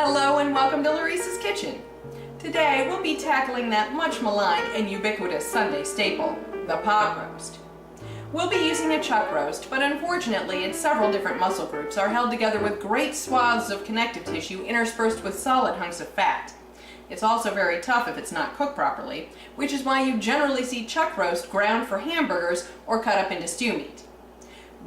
Hello and welcome to Larissa's Kitchen. Today we'll be tackling that much maligned and ubiquitous Sunday staple, the pot roast. We'll be using a chuck roast, but unfortunately its several different muscle groups are held together with great swaths of connective tissue interspersed with solid hunks of fat. It's also very tough if it's not cooked properly, which is why you generally see chuck roast ground for hamburgers or cut up into stew meat.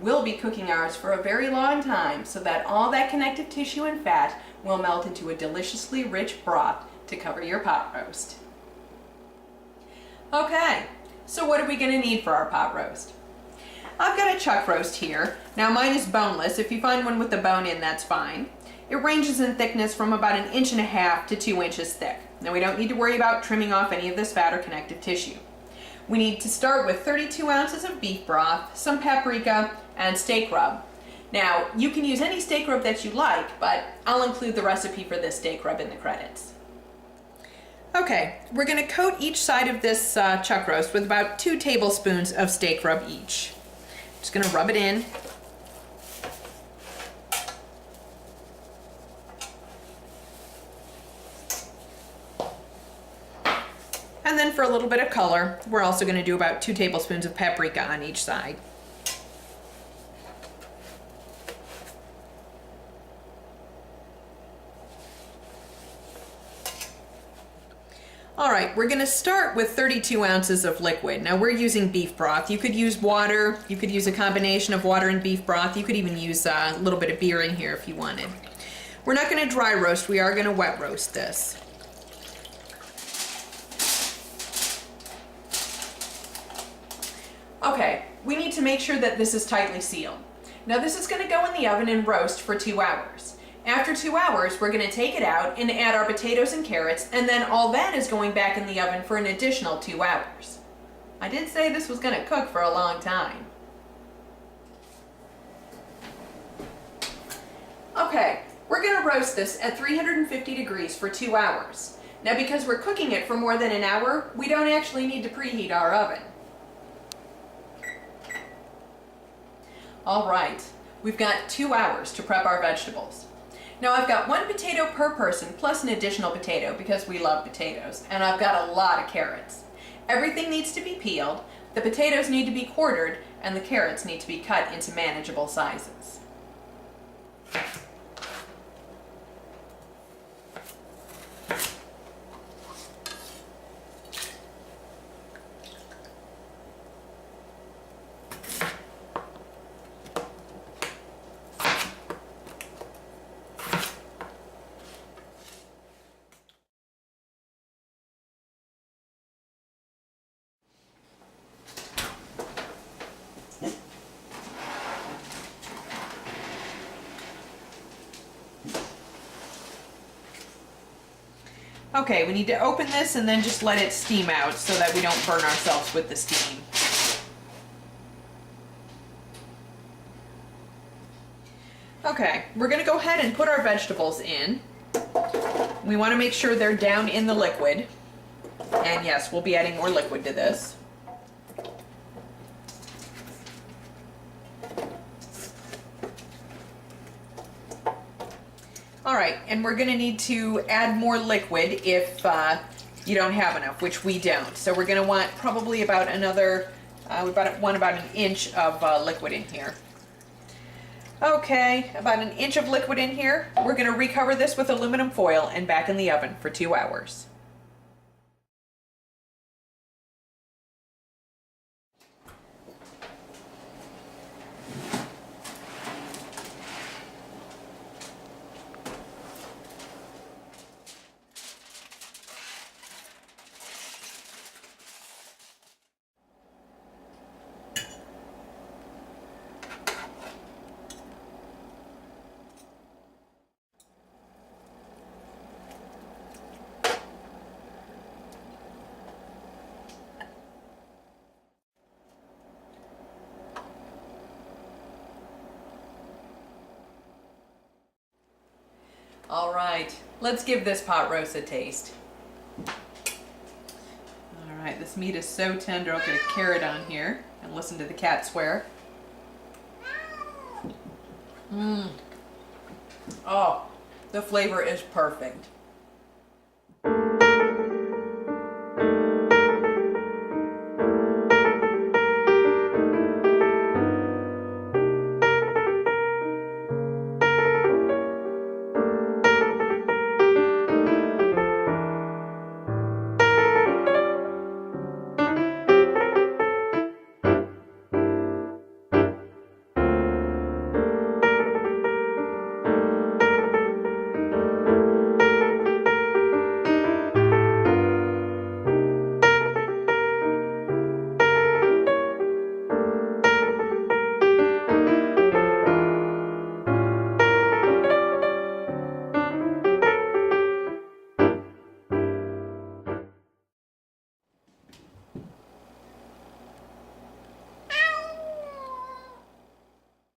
We'll be cooking ours for a very long time so that all that connective tissue and fat will melt into a deliciously rich broth to cover your pot roast. Okay, so what are we going to need for our pot roast? I've got a chuck roast here. Now mine is boneless. If you find one with the bone in, that's fine. It ranges in thickness from about 1.5 inches to 2 inches thick. Now we don't need to worry about trimming off any of this fat or connective tissue. We need to start with 32 ounces of beef broth, some paprika, and steak rub. Now, you can use any steak rub that you like, but I'll include the recipe for this steak rub in the credits. Okay, we're going to coat each side of this chuck roast with about 2 tablespoons of steak rub each. Just going to rub it in. And then for a little bit of color, we're also going to do about 2 tablespoons of paprika on each side. Alright, we're going to start with 32 ounces of liquid. Now we're using beef broth. You could use water, you could use a combination of water and beef broth, you could even use a little bit of beer in here if you wanted. We're not going to dry roast, we are going to wet roast this. Okay, we need to make sure that this is tightly sealed. Now this is going to go in the oven and roast for 2 hours. After 2 hours, we're going to take it out and add our potatoes and carrots, and then all that is going back in the oven for an additional 2 hours. I did say this was going to cook for a long time. Okay, we're going to roast this at 350 degrees for 2 hours. Now because we're cooking it for more than an hour, we don't actually need to preheat our oven. Alright, we've got 2 hours to prep our vegetables. Now I've got 1 potato per person plus an additional potato because we love potatoes, and I've got a lot of carrots. Everything needs to be peeled, the potatoes need to be quartered, and the carrots need to be cut into manageable sizes. Okay, we need to open this and then just let it steam out so that we don't burn ourselves with the steam. Okay, we're going to go ahead and put our vegetables in. We want to make sure they're down in the liquid. And yes, we'll be adding more liquid to this. Alright, and we're going to need to add more liquid if you don't have enough, which we don't. So we're going to want probably about another, we want about 1 inch of liquid in here. Okay, about 1 inch of liquid in here. We're going to recover this with aluminum foil and back in the oven for 2 hours. Alright, let's give this pot roast a taste. Alright, this meat is so tender. I'll get a carrot on here and listen to the cat swear. Oh, The flavor is perfect.